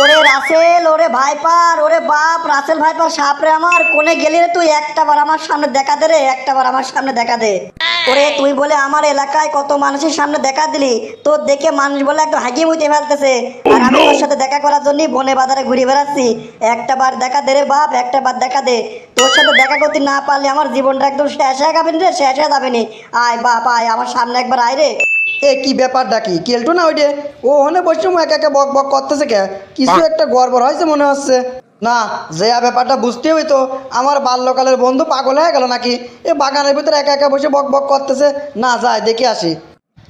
ওরে রাসেল, ওরে ভাইপার, ওরে বাপ রাসেল ভাইপার, সাপরে আমার কোনে গেলি রে তুই? একটাবার আমার সামনে দেখা দে রে, একটাবার আমার সামনে দেখা দে। ওরে তুই বলে আমার এলাকায় কত মানুষের সামনে দেখা দিলি, তোর দেখে মানুষ বলে একটু হাগি মুতে ফেলতেছে, আর আমি তোর সাথে দেখা করার জন্যই বনে বাজারে ঘুরে বেড়াচ্ছি। একটাবার দেখা দে রে বাপ, একটাবার দেখা দে। তোর সাথে দেখা করতে না পারলে আমার জীবনটা একদম শেষ হয়ে যাবে রে, শেষ হয়ে যাবে নি। আয় বাপ আয়, আমার সামনে একবার আয় রে। এ কি ব্যাপারটা কি কেলটু না ওইটে? ও ওখানে বসে একা একা বক বক করতেছে কে? কিছু একটা গড়বড় হয়েছে মনে হচ্ছে। না, যে ব্যাপারটা বুঝতে হইতো। আমার বাল্যকালের বন্ধু পাগল হয়ে গেল নাকি? এ বাগানের ভিতরে একা একা বসে বক বক করতেছে। না, যাই দেখে আসি।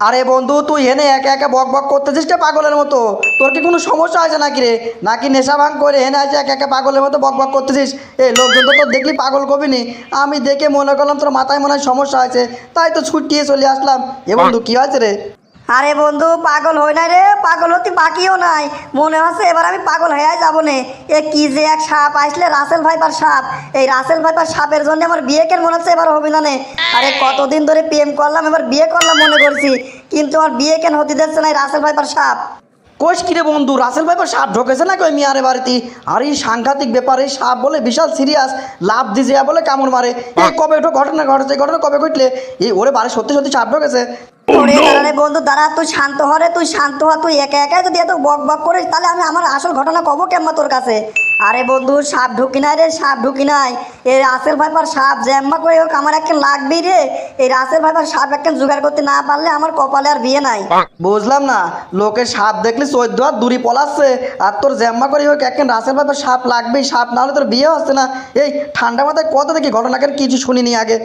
আরে বন্ধু, তুই এনে একা একা বক বক করতেছিস কে পাগলের মতো? তোর কি কোনো সমস্যা আছে নাকি রে? নাকি নেশা ভাঙ করে এনে আছে একা একা পাগলের মতো বক বক করতেছিস? এই লোকজন তো তোর দেখলি পাগল কবিনি। আমি দেখে মনে করলাম তোর মাথায় মনে হয় সমস্যা আছে, তাই তো ছুটিয়ে চলে আসলাম। এ বন্ধু, কি হয়েছে রে? আরে বন্ধু, পাগল হই নাই রে, পাগল হতে বাকিও নাই। মনে হচ্ছে এবার আমি পাগল হয়ে যাবো নে। এ কি যে এক সাপ আসলে, রাসেল ভাইপার সাপ। এই রাসেল ভাইপার সাপের জন্য আমার বিয়ে কেন মনে হচ্ছে এবার হবে না নে। আরে কতদিন ধরে প্রেম করলাম, এবার বিয়ে করলাম মনে করছি, কিন্তু আমার বিয়ে কেন হতে দিচ্ছে না এই রাসেল ভাইপার সাপ। কোষ কিরে বন্ধু, রাসেল ভাইপার সাপ ঢোকেছে নাকি ওই মিয়ারে বাড়িতে? আর এই সাংঘাতিক ব্যাপার, এই সাপ বলে বিশাল সিরিয়াস, লাভ দিছে বলে কামড় মারে। এই কবে ওটা ঘটনা ঘটেছে? ঘটনা কবে ঘটলে? এই ওরে বাড়ি সত্যি সত্যি সাপ ঢোকেছে? ওরে দাঁড়া রে বন্ধু, দাঁড়া, তুই শান্ত হ রে, তুই শান্ত হ। তুই একা একা যদি এত বক বক করিস তাহলে আমি আমার আসল ঘটনা কব কেমন তোর কাছে? আরে বন্ধু, সাপ ঢুকি নাই রে, সাপ ঢুকি নাই। এই রাসেল ভাইপার সাপ জ্যাম্মা করে হোক আমার একখান লাগবেই রে। এই রাসেল ভাইপার সাপ একখান জোগাড় করতে না পারলে আমার কপালে আর বিয়ে নাই। বুঝলাম না, লোকের সাপ দেখলে 14 হাত দূরে পলাচ্ছে, আর তোর জ্যাম্মা করি হোক একখান রাসেল ভাইপার সাপ লাগবেই, সাপ না হলে তোর বিয়ে হচ্ছে না। এই ঠান্ডা মাথায় কথা দেখি ঘটনাকে কিছু শুনিনি আগে।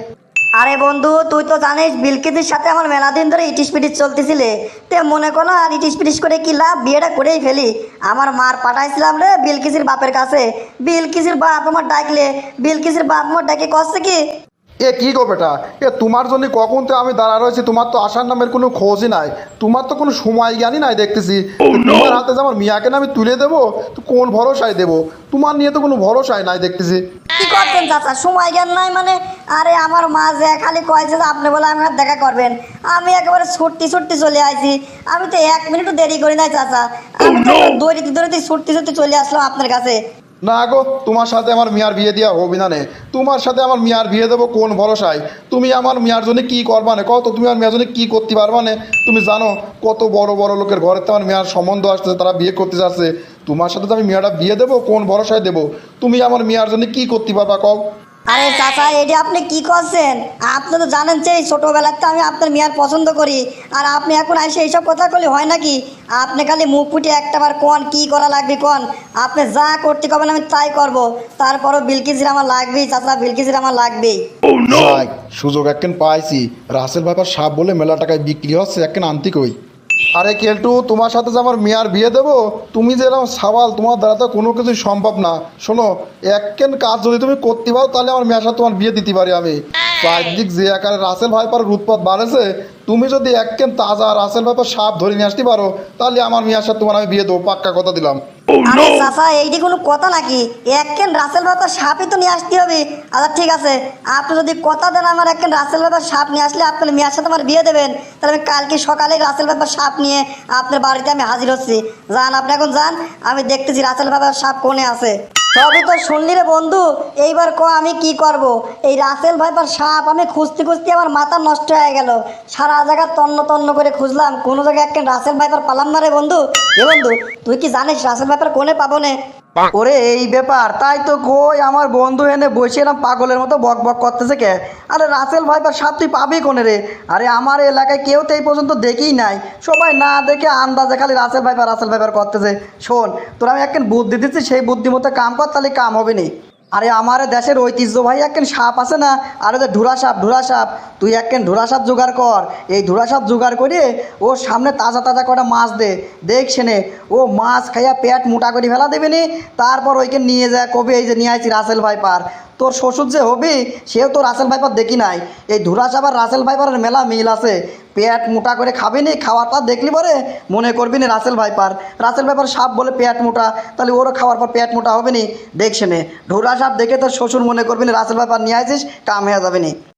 আরে বন্ধু, তুই তো জানিস বিলকিসের সাথে আমার মেলা দিন ধরে ইটিস পিটিস চলতেছিলে। তে মনে করো আর ইটিস পিটিস করে কি লাভ, বিয়েটা করেই ফেলি। আমার মার পাঠাইছিলাম রে বিলকিসের বাপের কাছে। বিলকিসের বাপ আমার ডাকলে, বিলকিসের বাপ আমার ডাকে কষ্ট কি? এ কি গো বেটা, এ তোমার জন্য কখন তো আমি দাঁড়া রয়েছি, তোমার তো আসার নামের কোনো খোঁজই নাই। তোমার তো কোনো সময় জ্ঞানই নাই দেখতেছি। তোমার হাতে যে আমার মিয়াকে না আমি তুলে দেবো, তো কোন ভরসায় দেবো? তোমার নিয়ে তো কোনো ভরসাই নাই দেখতেছি। কি করছেন চাচা, সময় জ্ঞান নাই মানে? আরে আমার মা যে খালি কয়েছে যে আপনি বলে আমার দেখা করবেন, আমি একেবারে ছুটতে ছুটতে চলে আসি। আমি তো 1 মিনিটও দেরি করি নাই চাচা। আমি তো দৌড়িতে দৌড়িতে ছুটতে ছুটতে চলে আসলাম আপনার কাছে। না গো, তোমার সাথে আমার মিয়ার বিয়ে দেওয়া হবে না নে। তোমার সাথে আমার মিয়ার বিয়ে দেবো কোন ভরসায়? তুমি আমার মিয়ার জন্য কি করবা না কত? তুমি আমার মিয়ার জন্য কি করতে পারবা না? তুমি জানো কত বড় বড় লোকের ঘরেতে আমার মিয়ার সম্বন্ধ আসছে, তারা বিয়ে করতে যাচ্ছে। তোমার সাথে তো আমি মিয়াটা বিয়ে দেবো কোন ভরসায় দেবো? তুমি আমার মিয়ার জন্য কি করতে পারবা কও? আরে চাচা, এটা আপনি কি করছেন? আপনি তো জানেন যে ছোটোবেলাতে আমি আপনার মেয়ার পছন্দ করি, আর আপনি এখন এসে এইসব কথা বলে হয় নাকি? আপনি খালি মুখ ফুটে একটাবার কোন কি করা লাগবে কোন। আপনি যা করতে কবেন আমি তাই করব। তারপরও বিলকিসের আমার লাগবেই চাচা, বিলকিসের আমার লাগবেই। যাই, সুযোগ একখান পাইছি। রাসেল ভাইপার সাপ বলে মেলা টাকায় বিক্রি হচ্ছে, একখান আনতে কই। আরে কেলটু, তোমার সাথে যে আমার মেয়ার বিয়ে দেবো, তুমি যে এরকম সাওয়াল, তোমার দ্বারা তো কোনো কিছুই সম্ভব না। শোনো, একখান কাজ যদি তুমি করতে পারো তাহলে আমার মেয়ের সাথে তোমার বিয়ে দিতে পারি আমি। চারদিক যে আকারে রাসেল ভাইপার উৎপাত বাড়েছে, তুমি যদি একখান তাজা রাসেল ভাইপার সাপ ধরে নিয়ে আসতে পারো তাহলে আমার মেয়ের সাথে তোমার আমি বিয়ে দেবো, পাক্কা কথা দিলাম। আরে চাচা, এইটি কোনো কথা নাকি? একখান রাসেল ভাইপার সাপই তো নিয়ে আসতে হবে। আচ্ছা ঠিক আছে, আপনি যদি কথা দেন আমার একখান রাসেল ভাইপার সাপ নিয়ে আসলে আপনার মেয়ের সাথে আমার বিয়ে দেবেন, তাহলে আমি কালকে সকালে রাসেল ভাইপার সাপ নিয়ে আপনার বাড়িতে আমি হাজির হচ্ছি। যান, আপনি এখন যান, আমি দেখতেছি রাসেল ভাইপার সাপ কোণে আছে। সবই তো শুনলি রে বন্ধু, এইবার আমি কি করব? এই রাসেল ভাইপার সাপ আমি খুঁজতে খুঁজতে আমার মাথা নষ্ট হয়ে গেল। সারা জায়গা তন্ন তন্ন করে খুঁজলাম, কোনো জায়গায় একটা রাসেল ভাইপার পালাম না রে বন্ধু। এ বন্ধু, তুই কি জানিস রাসেল ভাইপার কোনে পাবো নে? ওরে এই ব্যাপার, তাই তো কই আমার বন্ধু এনে বসে এরম পাগলের মতো বক বক করতেছে কে? আরে রাসেল ভাইপার সাপ তুই পাবি কোনে রে? আরে আমার এলাকায় কেউ তো এই পর্যন্ত দেখেই নাই, সবাই না দেখে আন্দাজে খালি রাসেল ভাইপার করতেছে। শোন, তোর আমি একখান বুদ্ধি দিচ্ছি, সেই বুদ্ধি মতো কাম কর, তাহলে কাম হবে নি। আরে আমার দেশের ঐতিহ্য ভাই একখান সাপ আছে না, আরে যে ঢুরা সাপ, তুই একখান ঢুরা সাপ জোগাড় কর। এই ঢুরা সাপ জোগাড় করে ওর সামনে তাজা তাজা কটা মাছ দে, দেখ সেনে ও মাছ খাইয়া পেট মোটা করে ফেলা দেবে নি। তারপর ওইকে নিয়ে যায় কবি, এই যে নিয়ে আসছি রাসেল ভাইপার। তোর শ্বশুর যে হবি সেও তো রাসেল ভাইপার দেখি নাই। এই ধুরা সাপ আর রাসেল ভাইপারের মেলা মিল আছে। পেট মোটা করে খাবি নি, খাওয়াটা দেখলি পরে মনে করবি না রাসেল ভাইপার সাপ বলে পেট মোটা, তাহলে ওরও খাওয়ার পর পেট মোটা হবে নি। দেখছে নে ঢোরা সাপ দেখে তোর শ্বশুর মনে করবি না রাসেল ভাইপার নিয়ে আসিস, কাম হয়ে যাবে নি।